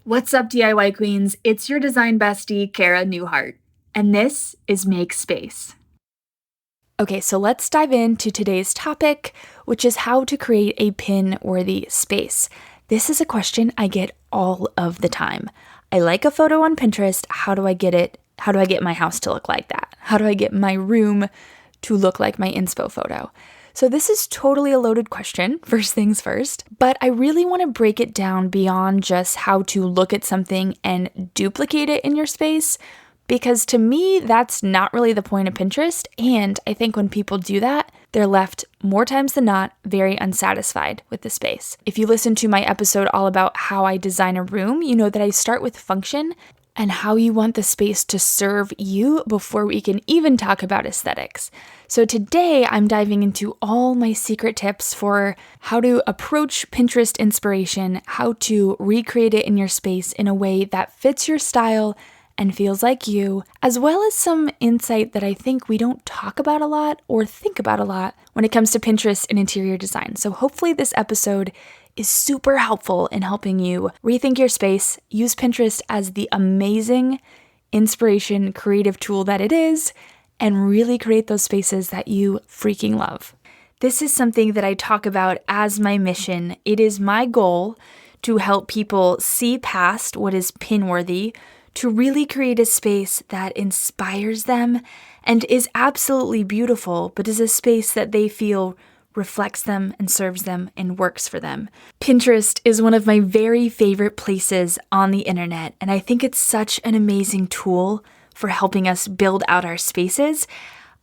What's up, DIY queens? It's your design bestie, Cara Newhart, and this is Make Space. Okay, so let's dive into today's topic, which is how to create a pin-worthy space. This is a question I get all of the time. I like a photo on Pinterest. How do I get it? How do I get my house to look like that? How do I get my room to look like my inspo photo? So this is totally a loaded question, first things first, but I really want to break it down beyond just how to look at something and duplicate it in your space, because to me, that's not really the point of Pinterest, and I think when people do that, they're left more times than not very unsatisfied with the space. If you listen to my episode all about how I design a room, you know that I start with function and how you want the space to serve you before we can even talk about aesthetics. So today I'm diving into all my secret tips for how to approach Pinterest inspiration, how to recreate it in your space in a way that fits your style and feels like you, as well as some insight that I think we don't talk about a lot or think about a lot when it comes to Pinterest and interior design. So hopefully this episode is super helpful in helping you rethink your space, use Pinterest as the amazing inspiration creative tool that it is, and really create those spaces that you freaking love. This is something that I talk about as my mission. It is my goal to help people see past what is pin-worthy, to really create a space that inspires them and is absolutely beautiful, but is a space that they feel reflects them and serves them and works for them. Pinterest is one of my very favorite places on the internet, and I think it's such an amazing tool for helping us build out our spaces.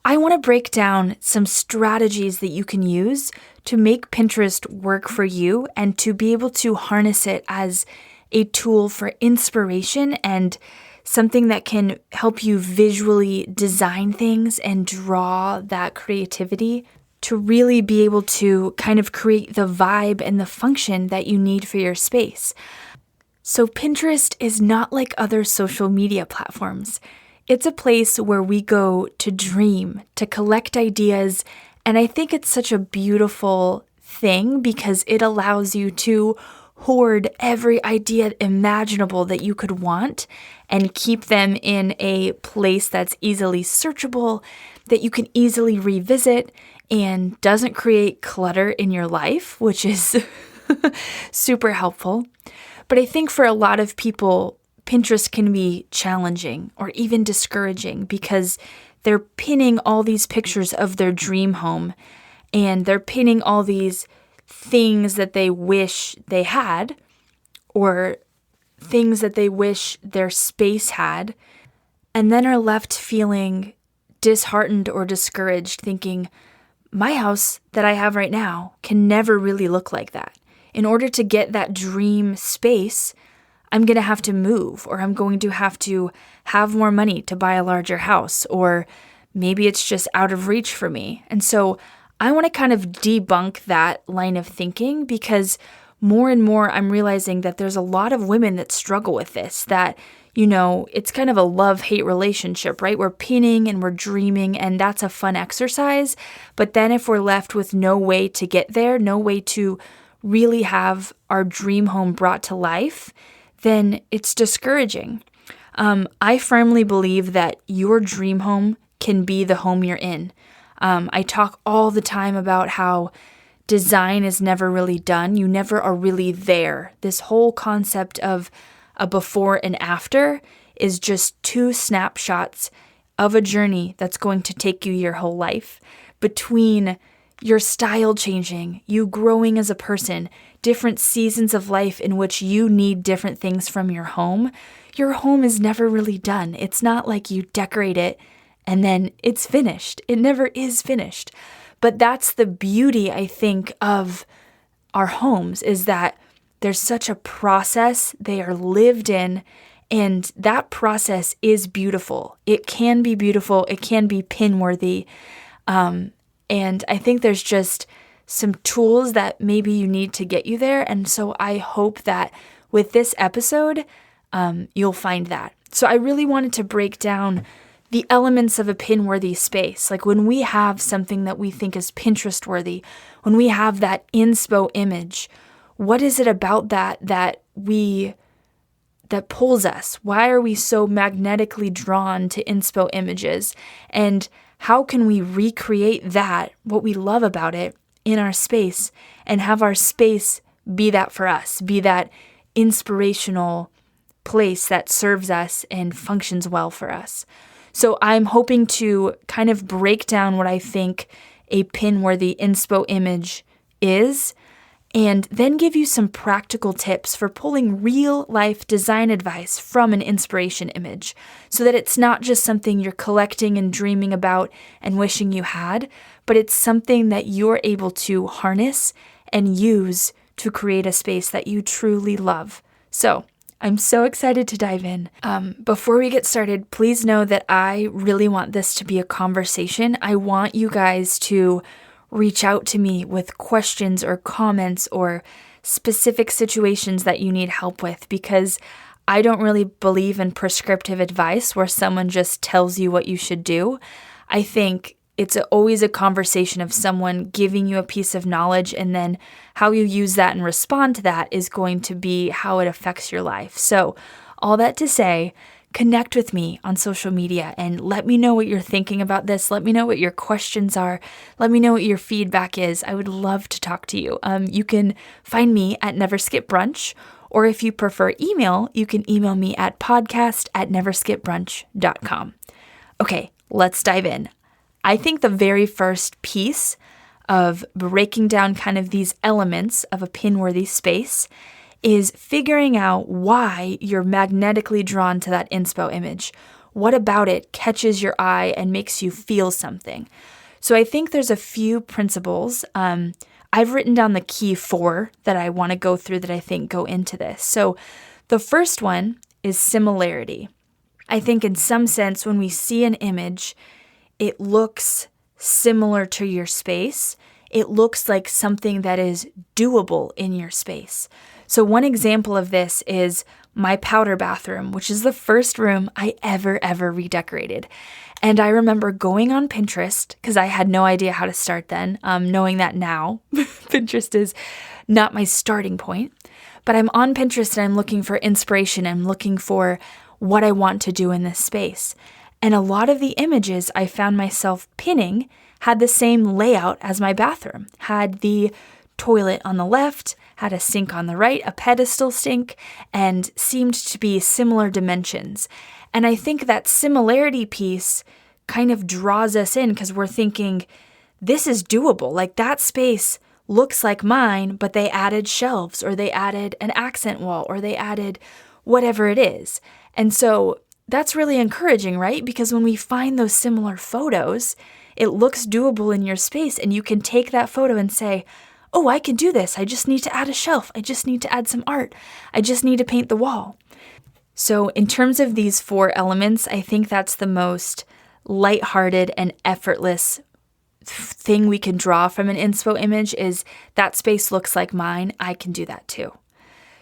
I want to break down some strategies that you can use to make Pinterest work for you and to be able to harness it as a tool for inspiration and something that can help you visually design things and draw that creativity to really be able to kind of create the vibe and the function that you need for your space. So Pinterest is not like other social media platforms. It's a place where we go to dream, to collect ideas, and I think it's such a beautiful thing because it allows you to hoard every idea imaginable that you could want and keep them in a place that's easily searchable, that you can easily revisit, and doesn't create clutter in your life, which is super helpful. But I think for a lot of people, Pinterest can be challenging or even discouraging because they're pinning all these pictures of their dream home and they're pinning all these things that they wish they had or things that they wish their space had, and then are left feeling disheartened or discouraged, thinking, my house that I have right now can never really look like that. In order to get that dream space, I'm going to have to move, or I'm going to have more money to buy a larger house, or maybe it's just out of reach for me. And so I want to kind of debunk that line of thinking because more and more I'm realizing that there's a lot of women that struggle with this, that it's kind of a love-hate relationship, right? We're pinning and we're dreaming, and that's a fun exercise. But then if we're left with no way to get there, no way to really have our dream home brought to life, then it's discouraging. I firmly believe that your dream home can be the home you're in. I talk all the time about how design is never really done. You never are really there. This whole concept of a before and after is just two snapshots of a journey that's going to take you your whole life. Between your style changing, you growing as a person, different seasons of life in which you need different things from your home is never really done. It's not like you decorate it and then it's finished. It never is finished. But that's the beauty, I think, of our homes, is that there's such a process. They are lived in, and that process is beautiful. It can be beautiful. It can be pin-worthy. And I think there's just some tools that maybe you need to get you there. And so I hope that with this episode, you'll find that. So I really wanted to break down the elements of a pin-worthy space. Like when we have something that we think is Pinterest-worthy, when we have that inspo image, what is it about that we that pulls us? Why are we so magnetically drawn to inspo images? And how can we recreate that, what we love about it, in our space and have our space be that for us, be that inspirational place that serves us and functions well for us? So I'm hoping to kind of break down what I think a pin-worthy inspo image is, and then give you some practical tips for pulling real-life design advice from an inspiration image so that it's not just something you're collecting and dreaming about and wishing you had, but it's something that you're able to harness and use to create a space that you truly love. So I'm so excited to dive in. Before we get started, please know that I really want this to be a conversation. I want you guys to reach out to me with questions or comments or specific situations that you need help with, because I don't really believe in prescriptive advice where someone just tells you what you should do. I think it's always a conversation of someone giving you a piece of knowledge, and then how you use that and respond to that is going to be how it affects your life. So all that to say, connect with me on social media and let me know what you're thinking about this. Let me know what your questions are. Let me know what your feedback is. I would love to talk to you. You can find me at Never Skip Brunch, or if you prefer email, you can email me at podcast@neverskipbrunch.com. Okay, let's dive in. I think the very first piece of breaking down kind of these elements of a pin-worthy space is figuring out why you're magnetically drawn to that inspo image. What about it catches your eye and makes you feel something? So I think there's a few principles. I've written down the key 4 that I want to go through that I think go into this. So the first one is similarity. I think in some sense, when we see an image, it looks similar to your space. It looks like something that is doable in your space. So one example of this is my powder bathroom, which is the first room I ever redecorated. And I remember going on Pinterest, because I had no idea how to start then, knowing that now Pinterest is not my starting point. But I'm on Pinterest and I'm looking for inspiration. I'm looking for what I want to do in this space. And a lot of the images I found myself pinning had the same layout as my bathroom, had the toilet on the left, had a sink on the right, a pedestal sink, and seemed to be similar dimensions. And I think that similarity piece kind of draws us in because we're thinking, this is doable. Like that space looks like mine, but they added shelves, or they added an accent wall, or they added whatever it is. And so that's really encouraging, right? Because when we find those similar photos, it looks doable in your space, and you can take that photo and say, oh, I can do this. I just need to add a shelf. I just need to add some art. I just need to paint the wall. So in terms of these 4 elements, I think that's the most lighthearted and effortless thing we can draw from an inspo image is that space looks like mine. I can do that too.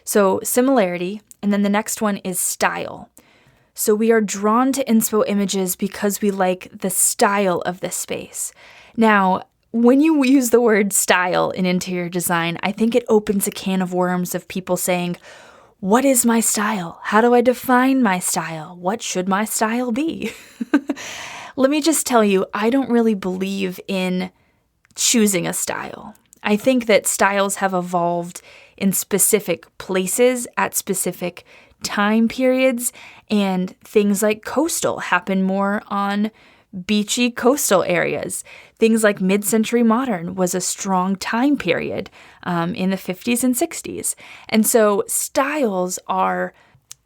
So similarity, and then the next one is style. So we are drawn to inspo images because we like the style of the space. Now, when you use the word style in interior design, I think it opens a can of worms of people saying, what is my style? How do I define my style? What should my style be? Let me just tell you, I don't really believe in choosing a style. I think that styles have evolved in specific places at specific time periods, and things like coastal happen more on beachy coastal areas. Things like mid-century modern was a strong time period in the 50s and 60s. And so styles are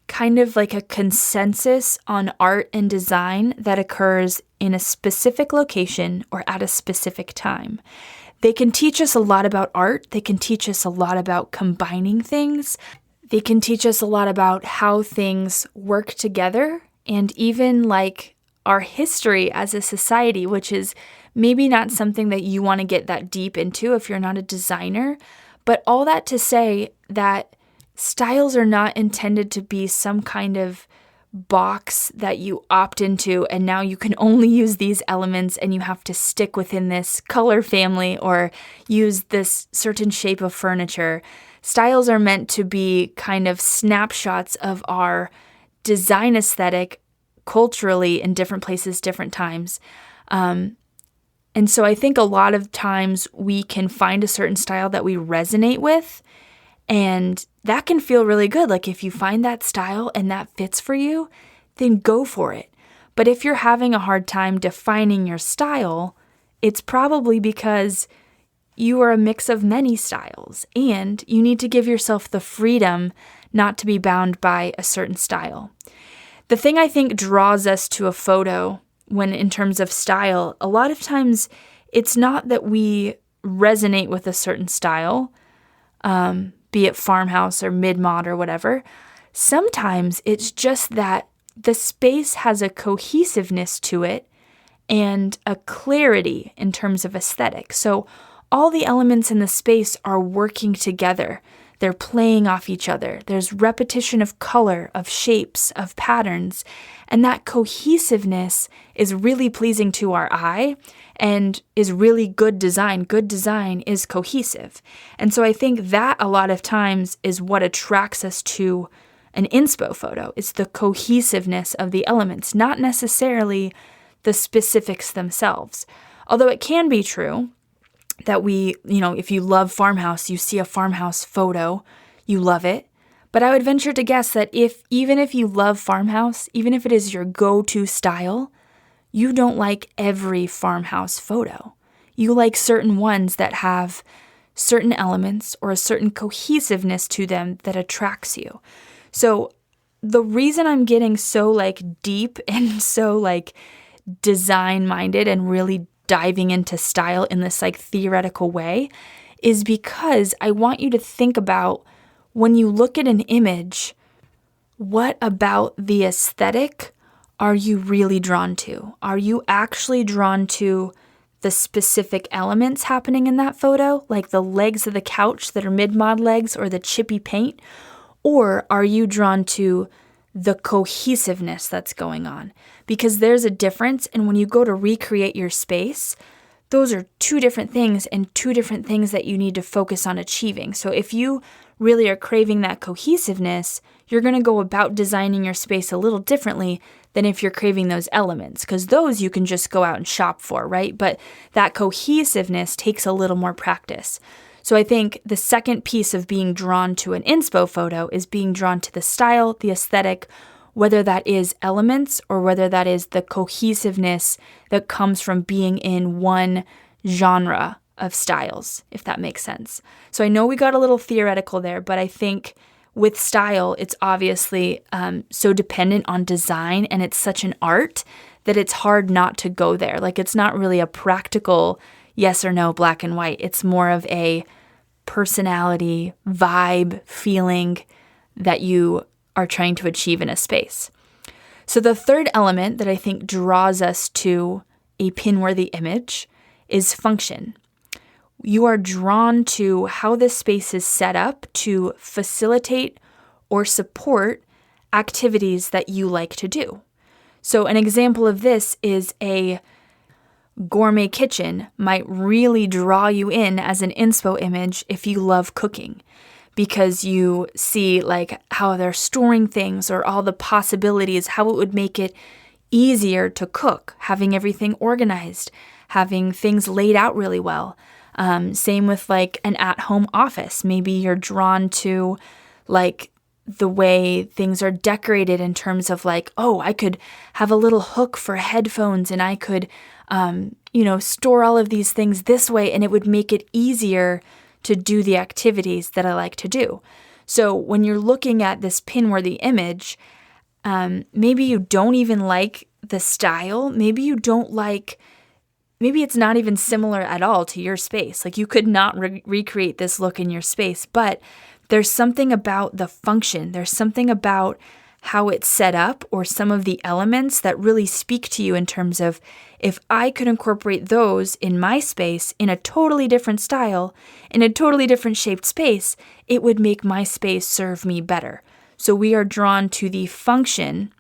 kind of like a consensus on art and design that occurs in a specific location or at a specific time. They can teach us a lot about art. They can teach us a lot about combining things. They can teach us a lot about how things work together, and even like our history as a society, which is maybe not something that you want to get that deep into if you're not a designer. But all that to say that styles are not intended to be some kind of box that you opt into and now you can only use these elements and you have to stick within this color family or use this certain shape of furniture. styles are meant to be kind of snapshots of our design aesthetic culturally in different places, different times. And so I think a lot of times we can find a certain style that we resonate with, and that can feel really good. Like if you find that style and that fits for you, then go for it. But if you're having a hard time defining your style, it's probably because you are a mix of many styles, and you need to give yourself the freedom not to be bound by a certain style. The thing I think draws us to a photo when in terms of style, a lot of times it's not that we resonate with a certain style, be it farmhouse or mid-mod or whatever. Sometimes it's just that the space has a cohesiveness to it and a clarity in terms of aesthetic. So all the elements in the space are working together. They're playing off each other. There's repetition of color, of shapes, of patterns, and that cohesiveness is really pleasing to our eye and is really good design. Good design is cohesive. And so I think that a lot of times is what attracts us to an inspo photo. It's the cohesiveness of the elements, not necessarily the specifics themselves. Although it can be true that if you love farmhouse, you see a farmhouse photo, you love it. But I would venture to guess that even if you love farmhouse, even if it is your go-to style, you don't like every farmhouse photo. You like certain ones that have certain elements or a certain cohesiveness to them that attracts you. So the reason I'm getting so deep and so design-minded and really diving into style in this theoretical way is because I want you to think about when you look at an image, what about the aesthetic are you really drawn to? Are you actually drawn to the specific elements happening in that photo, like the legs of the couch that are mid-mod legs or the chippy paint? Or are you drawn to the cohesiveness that's going on? Because there's a difference, and when you go to recreate your space, those are two different things and two different things that you need to focus on achieving. So if you really are craving that cohesiveness, you're going to go about designing your space a little differently than if you're craving those elements, because those you can just go out and shop for, right? But that cohesiveness takes a little more practice. So I think the second piece of being drawn to an inspo photo is being drawn to the style, the aesthetic, whether that is elements or whether that is the cohesiveness that comes from being in one genre of styles, if that makes sense. So I know we got a little theoretical there, but I think with style, it's obviously so dependent on design, and it's such an art that it's hard not to go there. It's not really a practical yes or no, black and white. It's more of a personality, vibe, feeling that you are trying to achieve in a space. So the third element that I think draws us to a pin-worthy image is function. You are drawn to how this space is set up to facilitate or support activities that you like to do. So an example of this is a gourmet kitchen might really draw you in as an inspo image if you love cooking, because you see how they're storing things or all the possibilities, how it would make it easier to cook, having everything organized, having things laid out really well. Same with an at-home office. Maybe you're drawn to the way things are decorated in terms of I could have a little hook for headphones, and I could store all of these things this way, and it would make it easier to do the activities that I like to do. So when you're looking at this pin-worthy image, maybe you don't even like the style. Maybe you don't maybe it's not even similar at all to your space. You could not recreate this look in your space, but there's something about the function. There's something about how it's set up or some of the elements that really speak to you in terms of, if I could incorporate those in my space in a totally different style, in a totally different shaped space, it would make my space serve me better. So we are drawn to the function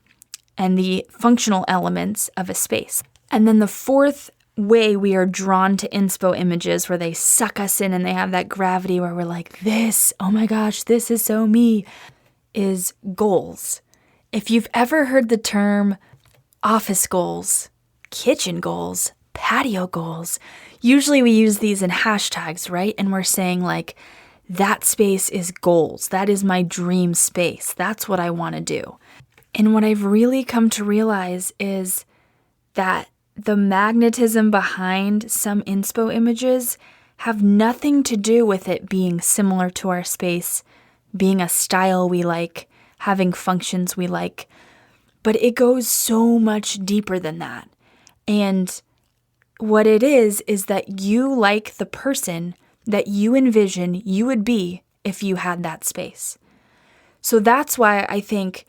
and the functional elements of a space. And then the fourth way we are drawn to inspo images where they suck us in and they have that gravity where we're like, this, oh my gosh, this is so me, is goals. If you've ever heard the term office goals, kitchen goals, patio goals, usually we use these in hashtags, right? And we're saying like, that space is goals. That is my dream space. That's what I want to do. And what I've really come to realize is that the magnetism behind some inspo images have nothing to do with it being similar to our space, being a style we like, having functions we like, but it goes so much deeper than that. And what it is that you like the person that you envision you would be if you had that space. So that's why I think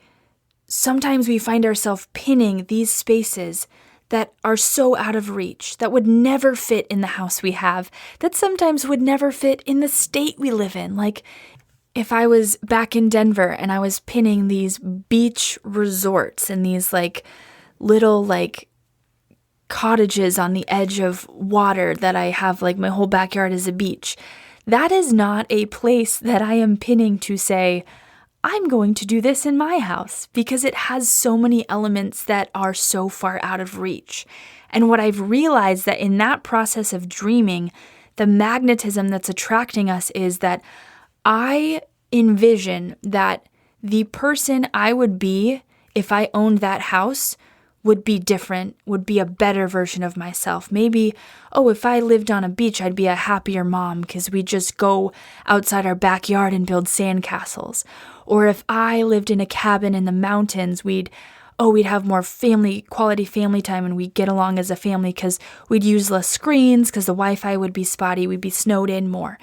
sometimes we find ourselves pinning these spaces that are so out of reach, that would never fit in the house we have, that sometimes would never fit in the state we live in. Like if I was back in Denver and I was pinning these beach resorts and these like little like cottages on the edge of water that I have, like my whole backyard is a beach. That is not a place that I am pinning to say, I'm going to do this in my house, because it has so many elements that are so far out of reach. And what I've realized that in that process of dreaming, the magnetism that's attracting us is that I envision that the person I would be if I owned that house would be different, would be a better version of myself. Maybe, if I lived on a beach, I'd be a happier mom because we'd just go outside our backyard and build sandcastles. Or if I lived in a cabin in the mountains, we'd have more quality family time and we'd get along as a family because we'd use less screens because the Wi-Fi would be spotty, we'd be snowed in more.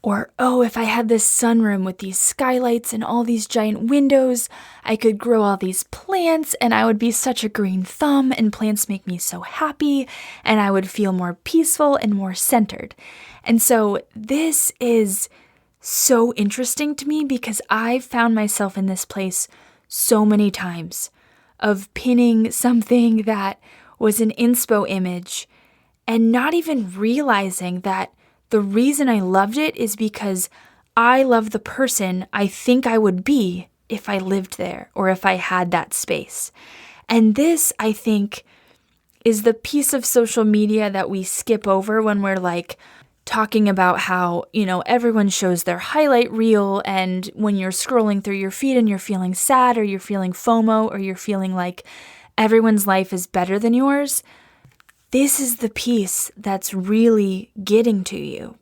Or, if I had this sunroom with these skylights and all these giant windows, I could grow all these plants and I would be such a green thumb and plants make me so happy and I would feel more peaceful and more centered. And so this is so interesting to me because I've found myself in this place so many times of pinning something that was an inspo image and not even realizing that the reason I loved it is because I love the person I think I would be if I lived there or if I had that space. And this, I think, is the piece of social media that we skip over when we're like talking about how, everyone shows their highlight reel, and when you're scrolling through your feed and you're feeling sad or you're feeling FOMO or you're feeling like everyone's life is better than yours, this is the piece that's really getting to you,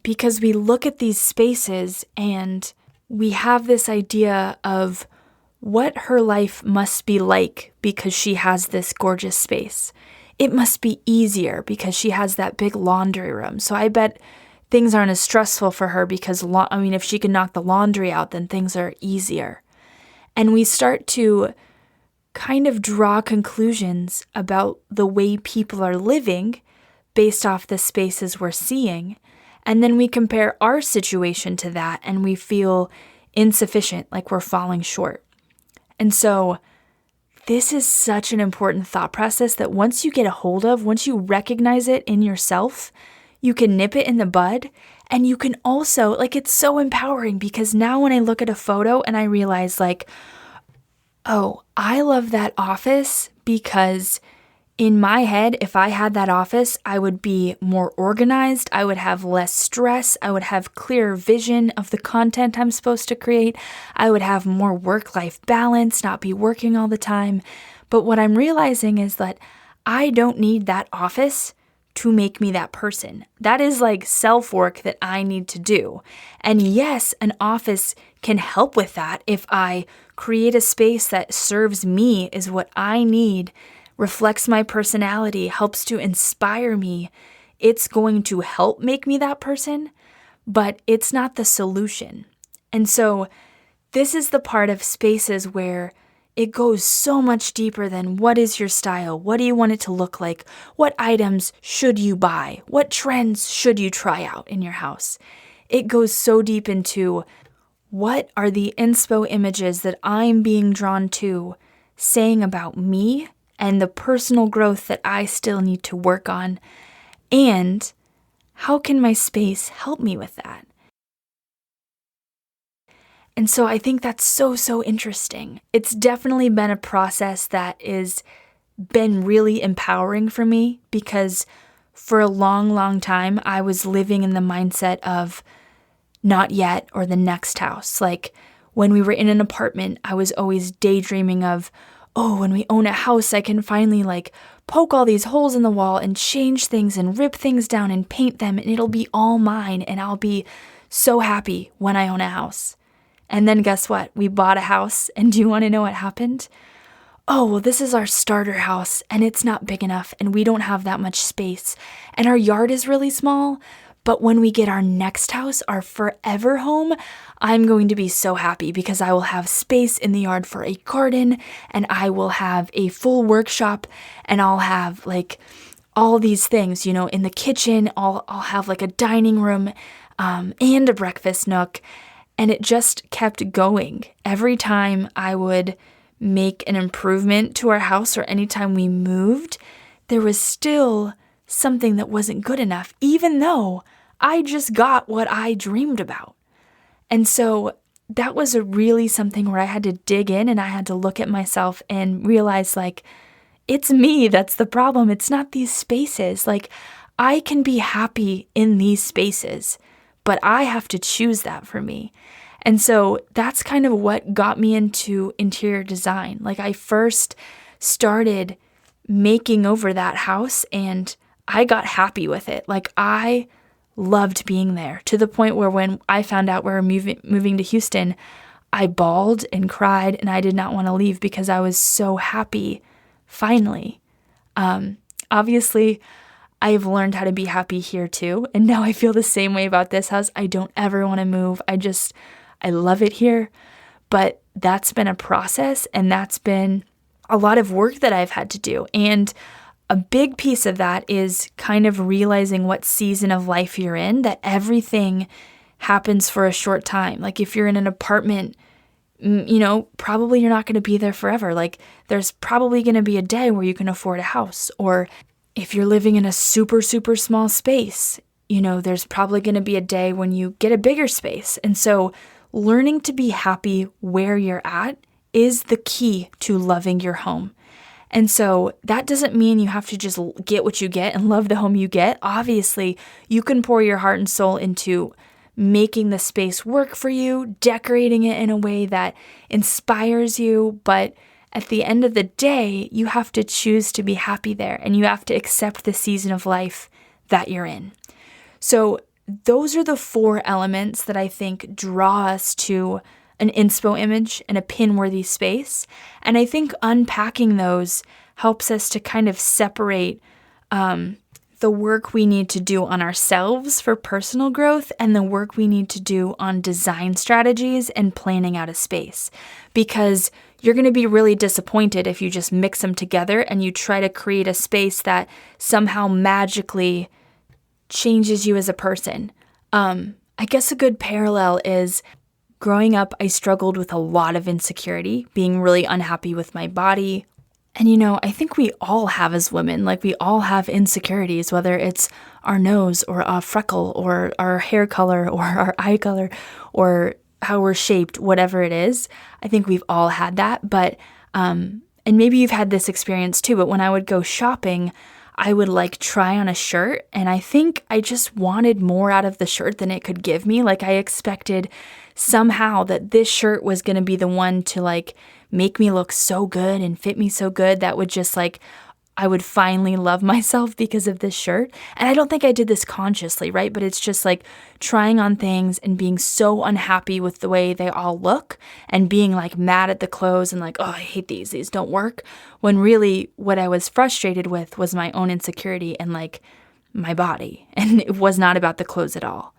because we look at these spaces and we have this idea of what her life must be like because she has this gorgeous space. It must be easier because she has that big laundry room. So I bet things aren't as stressful for her because, if she can knock the laundry out, then things are easier. And we start to kind of draw conclusions about the way people are living based off the spaces we're seeing. And then we compare our situation to that and we feel insufficient, like we're falling short. And so this is such an important thought process that once you get a hold of, once you recognize it in yourself, you can nip it in the bud. And you can also, it's so empowering because now when I look at a photo and I realize I love that office because in my head, if I had that office, I would be more organized. I would have less stress. I would have clearer vision of the content I'm supposed to create. I would have more work-life balance, not be working all the time. But what I'm realizing is that I don't need that office to make me that person. That is self-work that I need to do. And yes, an office can help with that if I create a space that serves me, is what I need, reflects my personality, helps to inspire me. It's going to help make me that person, but it's not the solution. And so this is the part of spaces where it goes so much deeper than what is your style? What do you want it to look like? What items should you buy? What trends should you try out in your house? It goes so deep into what are the inspo images that I'm being drawn to saying about me and the personal growth that I still need to work on, and how can my space help me with that? And so I think that's so interesting. It's definitely been a process that is been really empowering for me, because for a long time, I was living in the mindset of not yet or the next house. Like when we were in an apartment, I was always daydreaming of, oh, when we own a house, I can finally like poke all these holes in the wall and change things and rip things down and paint them, and it'll be all mine, and I'll be so happy when I own a house. And then guess what? We bought a house, and do you want to know what happened? Oh, well, this is our starter house, and it's not big enough, and we don't have that much space, and our yard is really small. But when we get our next house, our forever home, I'm going to be so happy because I will have space in the yard for a garden, and I will have a full workshop, and I'll have like all these things, you know, in the kitchen. I'll have like a dining room and a breakfast nook. And it just kept going. Every time I would make an improvement to our house or anytime we moved, there was still something that wasn't good enough, even though I just got what I dreamed about. And so that was really something where I had to dig in, and I had to look at myself and realize, like, it's me that's the problem. It's not these spaces. Like, I can be happy in these spaces, but I have to choose that for me. And so that's kind of what got me into interior design. Like, I first started making over that house and I got happy with it. Like, I loved being there, to the point where when I found out we were moving to Houston, I bawled and cried, and I did not want to leave because I was so happy finally. Obviously, I've learned how to be happy here too, and now I feel the same way about this house. I don't ever want to move. I love it here, but that's been a process, and that's been a lot of work that I've had to do. And a big piece of that is kind of realizing what season of life you're in, that everything happens for a short time. Like if you're in an apartment, you know, probably you're not going to be there forever. Like there's probably going to be a day where you can afford a house. Or if you're living in a super small space, you know, there's probably going to be a day when you get a bigger space. And so learning to be happy where you're at is the key to loving your home. And so that doesn't mean you have to just get what you get and love the home you get. Obviously, you can pour your heart and soul into making the space work for you, decorating it in a way that inspires you. But at the end of the day, you have to choose to be happy there, and you have to accept the season of life that you're in. So those are the 4 elements that I think draw us to an inspo image and a pin-worthy space. And I think unpacking those helps us to kind of separate the work we need to do on ourselves for personal growth and the work we need to do on design strategies and planning out a space. Because you're going to be really disappointed if you just mix them together and you try to create a space that somehow magically changes you as a person. I guess a good parallel is growing up, I struggled with a lot of insecurity, being really unhappy with my body. And, you know, I think we all have as women, like we all have insecurities, whether it's our nose or a freckle or our hair color or our eye color or how we're shaped, whatever it is. I think we've all had that. But, and maybe you've had this experience too, but when I would go shopping, I would like try on a shirt, and I think I just wanted more out of the shirt than it could give me. Like I expected somehow that this shirt was going to be the one to like make me look so good and fit me so good that would just like, I would finally love myself because of this shirt. And I don't think I did this consciously, right? But it's just like trying on things and being so unhappy with the way they all look and being like mad at the clothes and like, oh, I hate these don't work. When really what I was frustrated with was my own insecurity and like my body. And it was not about the clothes at all.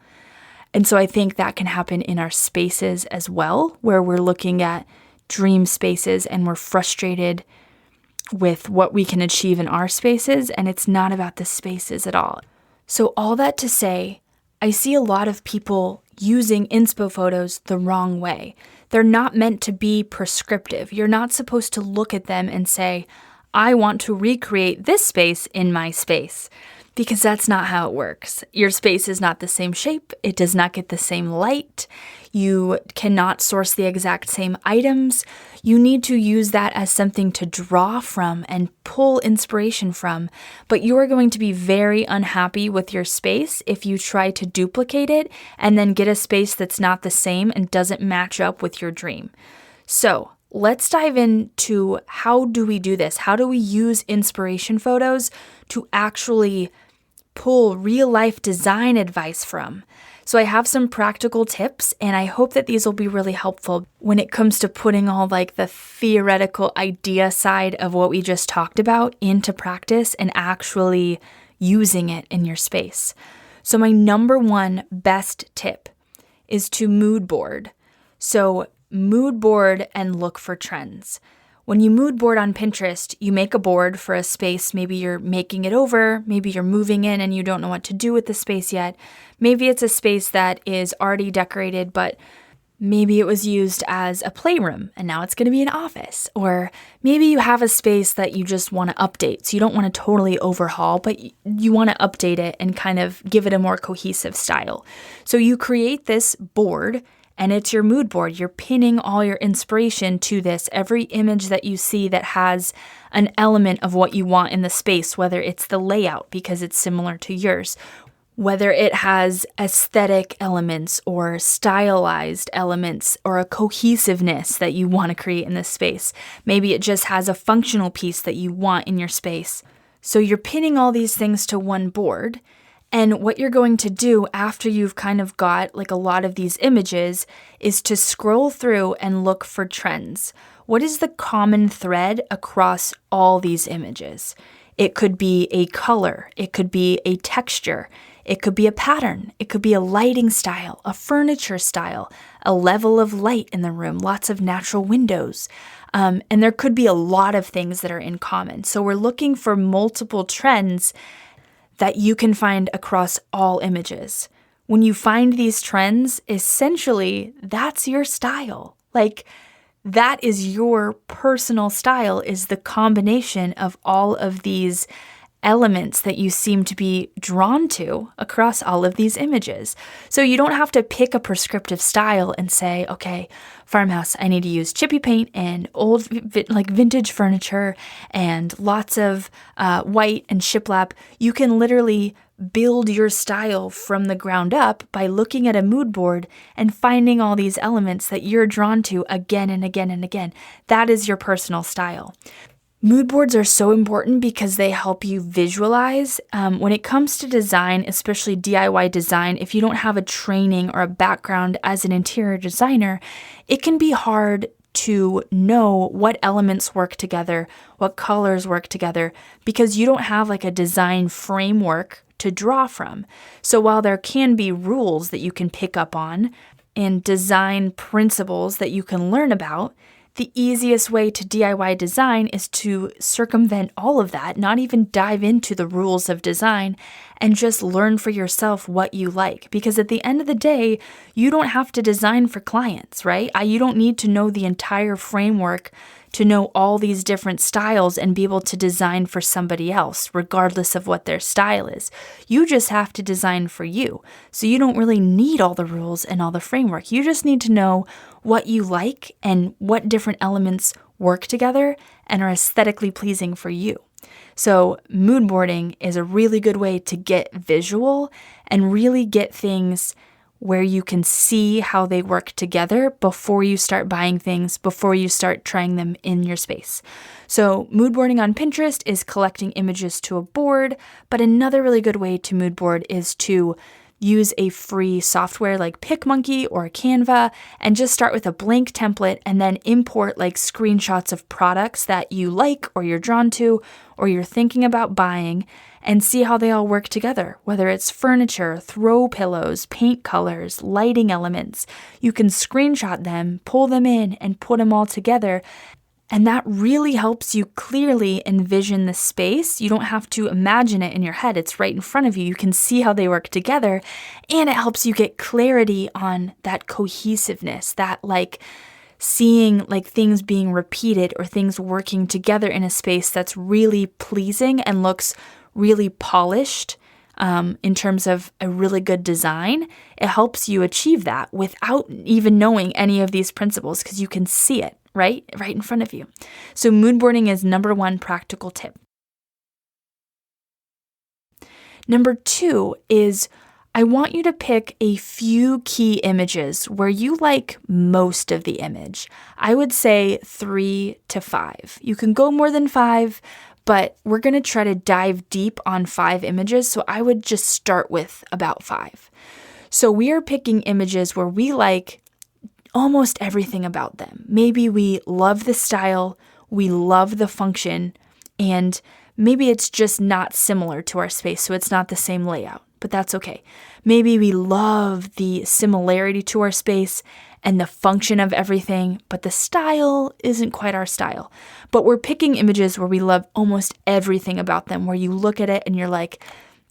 And so I think that can happen in our spaces as well, where we're looking at dream spaces and we're frustrated with what we can achieve in our spaces, and it's not about the spaces at all. So all that to say, I see a lot of people using inspo photos the wrong way. They're not meant to be prescriptive. You're not supposed to look at them and say, I want to recreate this space in my space. Because that's not how it works. Your space is not the same shape. It does not get the same light. You cannot source the exact same items. You need to use that as something to draw from and pull inspiration from. But you are going to be very unhappy with your space if you try to duplicate it and then get a space that's not the same and doesn't match up with your dream. So, let's dive into how do we do this? How do we use inspiration photos to actually pull real life design advice from? So I have some practical tips, and I hope that these will be really helpful when it comes to putting all like the theoretical idea side of what we just talked about into practice and actually using it in your space. So my number one best tip is to mood board. So mood board and look for trends. When you mood board on Pinterest, you make a board for a space. Maybe you're making it over, maybe you're moving in and you don't know what to do with the space yet. Maybe it's a space that is already decorated, but maybe it was used as a playroom and now it's going to be an office. Or maybe you have a space that you just want to update. So you don't want to totally overhaul, but you want to update it and kind of give it a more cohesive style. So you create this board, and it's your mood board. You're pinning all your inspiration to this. Every image that you see that has an element of what you want in the space, whether it's the layout because it's similar to yours, whether it has aesthetic elements or stylized elements or a cohesiveness that you want to create in this space. Maybe it just has a functional piece that you want in your space. So you're pinning all these things to one board. And what you're going to do after you've kind of got like a lot of these images is to scroll through and look for trends. What is the common thread across all these images? It could be a color, it could be a texture, it could be a pattern, it could be a lighting style, a furniture style, a level of light in the room, lots of natural windows. And there could be a lot of things that are in common. So we're looking for multiple trends that you can find across all images. When you find these trends, essentially, that's your style. Like, that is your personal style, is the combination of all of these elements that you seem to be drawn to across all of these images. So you don't have to pick a prescriptive style and say, okay, farmhouse, I need to use chippy paint and old like vintage furniture and lots of white and shiplap. You can literally build your style from the ground up by looking at a mood board and finding all these elements that you're drawn to again and again and again. That is your personal style. Mood boards are so important because they help you visualize. When it comes to design, especially DIY design, if you don't have a training or a background as an interior designer, it can be hard to know what elements work together, what colors work together, because you don't have like a design framework to draw from. So while there can be rules that you can pick up on and design principles that you can learn about, the easiest way to DIY design is to circumvent all of that, not even dive into the rules of design, and just learn for yourself what you like. Because at the end of the day, you don't have to design for clients, right? You don't need to know the entire framework to know all these different styles and be able to design for somebody else, regardless of what their style is. You just have to design for you. So you don't really need all the rules and all the framework. You just need to know what you like and what different elements work together and are aesthetically pleasing for you. So mood boarding is a really good way to get visual and really get things where you can see how they work together before you start buying things, before you start trying them in your space. So mood boarding on Pinterest is collecting images to a board, but another really good way to mood board is to use a free software like PicMonkey or Canva and just start with a blank template and then import like screenshots of products that you like or you're drawn to or you're thinking about buying and see how they all work together, whether it's furniture, throw pillows, paint colors, lighting elements. You can screenshot them, pull them in, and put them all together. And that really helps you clearly envision the space. You don't have to imagine it in your head. It's right in front of you. You can see how they work together. And it helps you get clarity on that cohesiveness, that like seeing like things being repeated or things working together in a space that's really pleasing and looks really polished in terms of a really good design, it helps you achieve that without even knowing any of these principles because you can see it right in front of you. So mood boarding is number 1 practical tip. Number 2 is I want you to pick a few key images where you like most of the image. I would say 3 to 5. You can go more than 5, but we're going to try to dive deep on 5 images, so I would just start with about 5. So we are picking images where we like almost everything about them. Maybe we love the style, we love the function, and maybe it's just not similar to our space, so it's not the same layout, but that's okay. Maybe we love the similarity to our space and the function of everything, but the style isn't quite our style. But we're picking images where we love almost everything about them, where you look at it and you're like,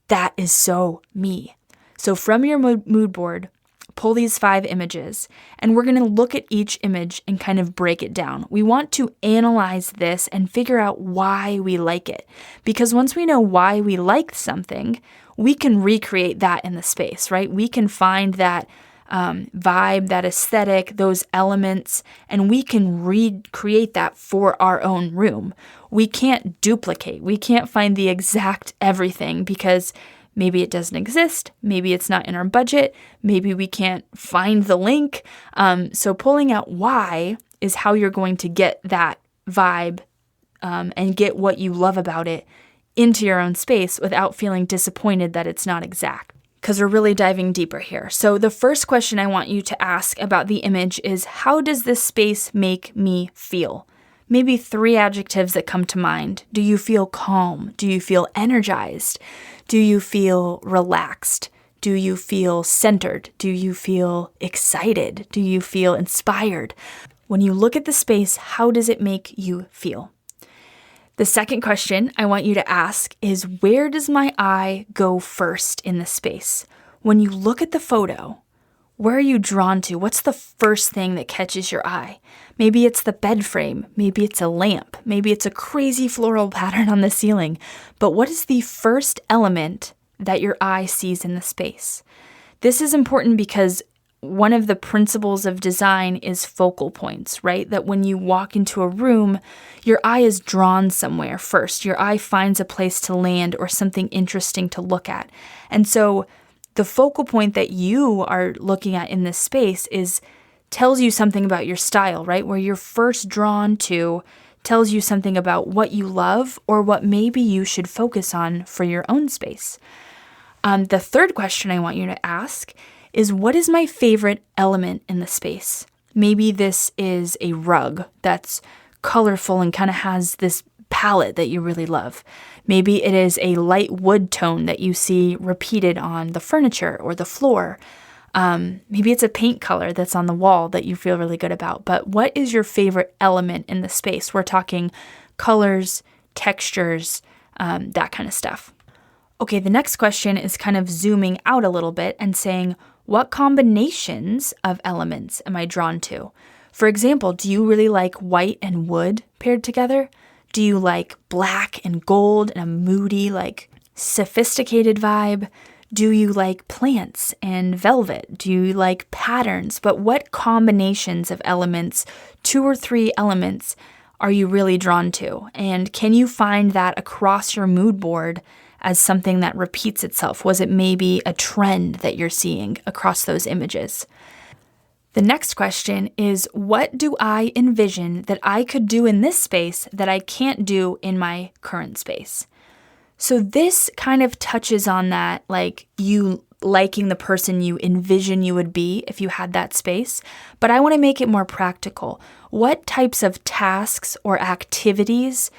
that is so me. So from your mood board, pull these 5 images, and we're going to look at each image and kind of break it down. We want to analyze this and figure out why we like it. Because once we know why we like something, we can recreate that in the space, right? We can find that vibe, that aesthetic, those elements, and we can recreate that for our own room. We can't duplicate. We can't find the exact everything because maybe it doesn't exist. Maybe it's not in our budget. Maybe we can't find the link. So pulling out why is how you're going to get that vibe and get what you love about it into your own space without feeling disappointed that it's not exact. Because we're really diving deeper here. So the first question I want you to ask about the image is, how does this space make me feel? Maybe 3 adjectives that come to mind. Do you feel calm? Do you feel energized? Do you feel relaxed? Do you feel centered? Do you feel excited? Do you feel inspired? When you look at the space, how does it make you feel? The second question I want you to ask is, where does my eye go first in the space? When you look at the photo, where are you drawn to? What's the first thing that catches your eye? Maybe it's the bed frame. Maybe it's a lamp. Maybe it's a crazy floral pattern on the ceiling. But what is the first element that your eye sees in the space? This is important because one of the principles of design is focal points, right? That when you walk into a room, your eye is drawn somewhere first. Your eye finds a place to land or something interesting to look at. And so the focal point that you are looking at in this space tells you something about your style, right? Where you're first drawn to tells you something about what you love or what maybe you should focus on for your own space. The third question I want you to ask is, what is my favorite element in the space? Maybe this is a rug that's colorful and kind of has this palette that you really love. Maybe it is a light wood tone that you see repeated on the furniture or the floor. Maybe it's a paint color that's on the wall that you feel really good about. But what is your favorite element in the space? We're talking colors, textures, that kind of stuff. Okay, the next question is kind of zooming out a little bit and saying, what combinations of elements am I drawn to? For example, do you really like white and wood paired together? Do you like black and gold and a moody, like sophisticated vibe? Do you like plants and velvet? Do you like patterns? But what combinations of elements, 2 or 3 elements, are you really drawn to? And can you find that across your mood board as something that repeats itself? Was it maybe a trend that you're seeing across those images? The next question is, what do I envision that I could do in this space that I can't do in my current space? So this kind of touches on that, like you liking the person you envision you would be if you had that space, but I want to make it more practical. What types of tasks or activities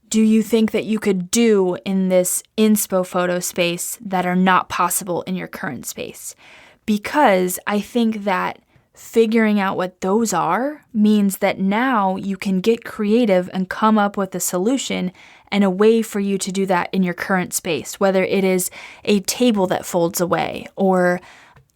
do you think that you could do in this inspo photo space that are not possible in your current space? Because I think that figuring out what those are means that now you can get creative and come up with a solution and a way for you to do that in your current space, whether it is a table that folds away or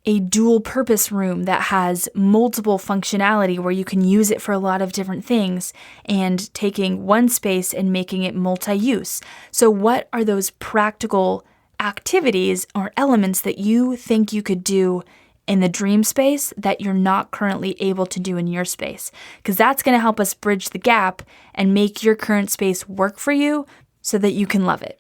a dual purpose room that has multiple functionality where you can use it for a lot of different things, and taking one space and making it multi-use. So what are those practical activities or elements that you think you could do in the dream space that you're not currently able to do in your space? Because that's going to help us bridge the gap and make your current space work for you so that you can love it.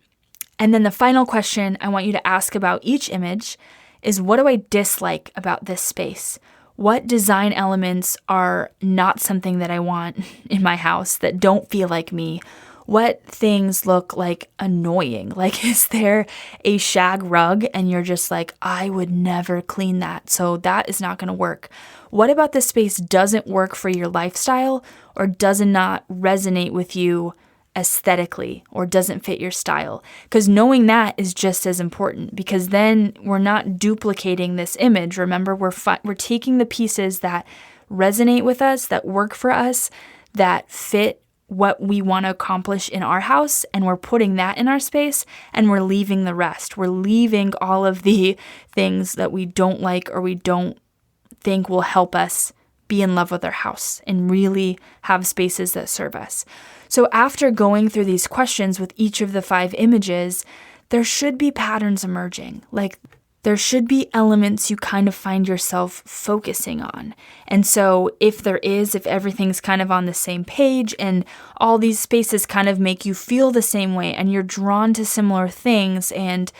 And then the final question I want you to ask about each image is, what do I dislike about this space? What design elements are not something that I want in my house that don't feel like me? What things look like annoying? Like, is there a shag rug and you're just like, I would never clean that, so that is not going to work? What about this space doesn't work for your lifestyle or does not resonate with you aesthetically or doesn't fit your style? Because knowing that is just as important, because then we're not duplicating this image. Remember, we're taking the pieces that resonate with us, that work for us, that fit what we want to accomplish in our house, and we're putting that in our space, and we're leaving the rest. We're leaving all of the things that we don't like or we don't think will help us be in love with our house and really have spaces that serve us. So after going through these questions with each of the 5 images, there should be patterns emerging. Like, there should be elements you kind of find yourself focusing on. And so if everything's kind of on the same page and all these spaces kind of make you feel the same way and you're drawn to similar things and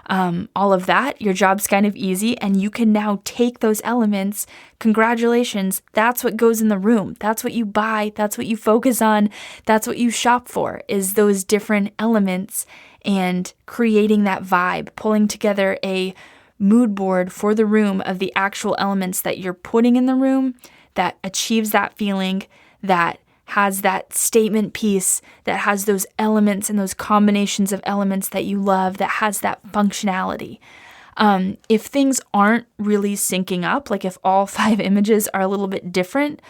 all of that, your job's kind of easy, and you can now take those elements. Congratulations, that's what goes in the room. That's what you buy. That's what you focus on. That's what you shop for, is those different elements and creating that vibe, pulling together a mood board for the room of the actual elements that you're putting in the room that achieves that feeling, that has that statement piece, that has those elements and those combinations of elements that you love, that has that functionality. If things aren't really syncing up, like if all 5 images are a little bit different,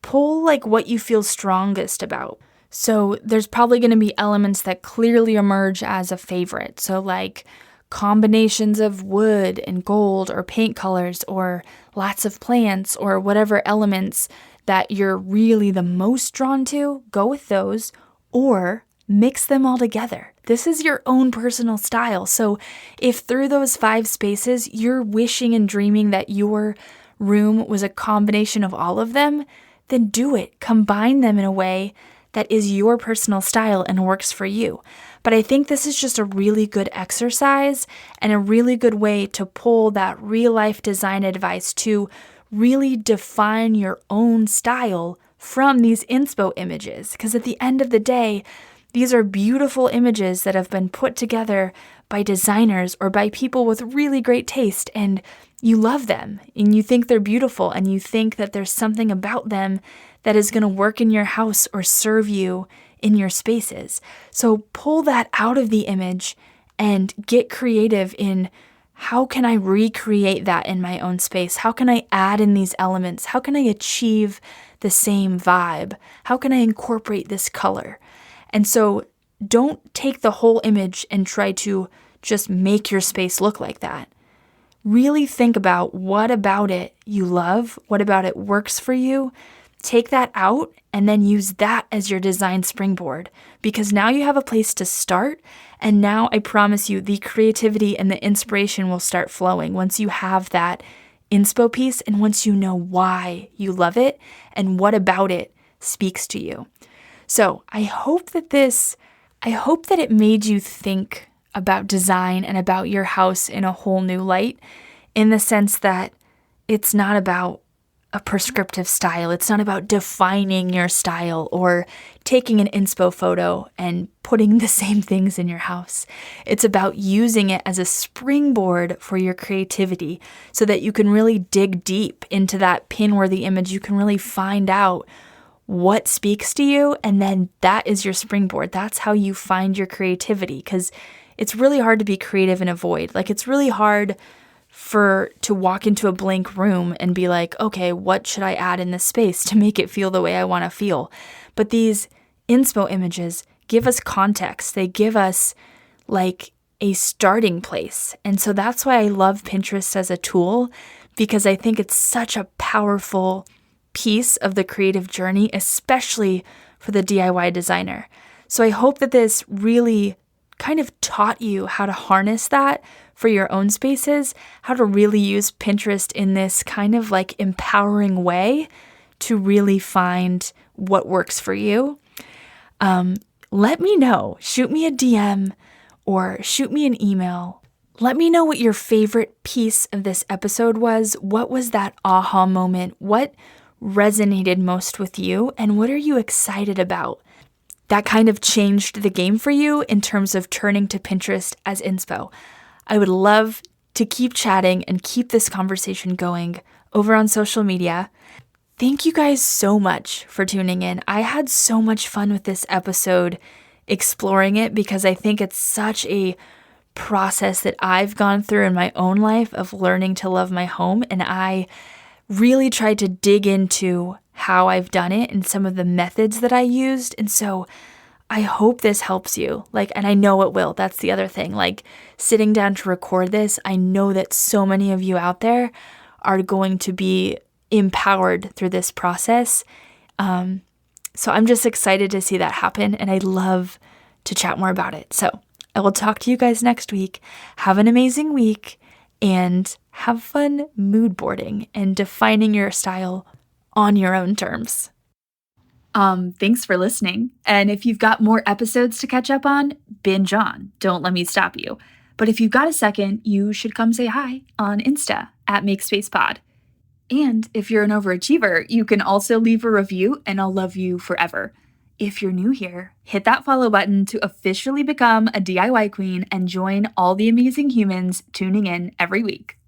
pull like what you feel strongest about. So there's probably going to be elements that clearly emerge as a favorite. So like combinations of wood and gold or paint colors or lots of plants or whatever elements that you're really the most drawn to, go with those or mix them all together. This is your own personal style. So if through those 5 spaces, you're wishing and dreaming that your room was a combination of all of them, then do it. Combine them in a way that is your personal style and works for you. But I think this is just a really good exercise and a really good way to pull that real life design advice to really define your own style from these inspo images. Because at the end of the day, these are beautiful images that have been put together by designers or by people with really great taste, and you love them and you think they're beautiful and you think that there's something about them that is going to work in your house or serve you in your spaces. So pull that out of the image and get creative in, how can I recreate that in my own space? How can I add in these elements? How can I achieve the same vibe? How can I incorporate this color? And so don't take the whole image and try to just make your space look like that. Really think about what about it you love, what about it works for you. Take that out and then use that as your design springboard, because now you have a place to start. And now I promise you the creativity and the inspiration will start flowing once you have that inspo piece and once you know why you love it and what about it speaks to you. So I hope that it made you think about design and about your house in a whole new light, in the sense that it's not about a prescriptive style. It's not about defining your style or taking an inspo photo and putting the same things in your house. It's about using it as a springboard for your creativity so that you can really dig deep into that pin-worthy image. You can really find out what speaks to you, and then that is your springboard. That's how you find your creativity, because it's really hard to be creative in a void. Like, it's really hard to walk into a blank room and be like, okay, what should I add in this space to make it feel the way I want to feel? But these inspo images give us context. They give us like a starting place. And so that's why I love Pinterest as a tool, because I think it's such a powerful piece of the creative journey, especially for the DIY designer. So I hope that this really kind of taught you how to harness that for your own spaces, how to really use Pinterest in this kind of like empowering way to really find what works for you. Let me know. Shoot me a DM or shoot me an email. Let me know what your favorite piece of this episode was. What was that aha moment? What resonated most with you? And what are you excited about that kind of changed the game for you in terms of turning to Pinterest as inspo? I would love to keep chatting and keep this conversation going over on social media. Thank you guys so much for tuning in. I had so much fun with this episode exploring it because I think it's such a process that I've gone through in my own life of learning to love my home. And I really tried to dig into how I've done it and some of the methods that I used. And so I hope this helps you. And I know it will. That's the other thing. Sitting down to record this, I know that so many of you out there are going to be empowered through this process. So I'm just excited to see that happen, and I'd love to chat more about it. So I will talk to you guys next week. Have an amazing week, and have fun mood boarding and defining your style on your own terms. Thanks for listening. And if you've got more episodes to catch up on, binge on. Don't let me stop you. But if you've got a second, you should come say hi on Insta at MakeSpacePod. And if you're an overachiever, you can also leave a review and I'll love you forever. If you're new here, hit that follow button to officially become a DIY queen and join all the amazing humans tuning in every week.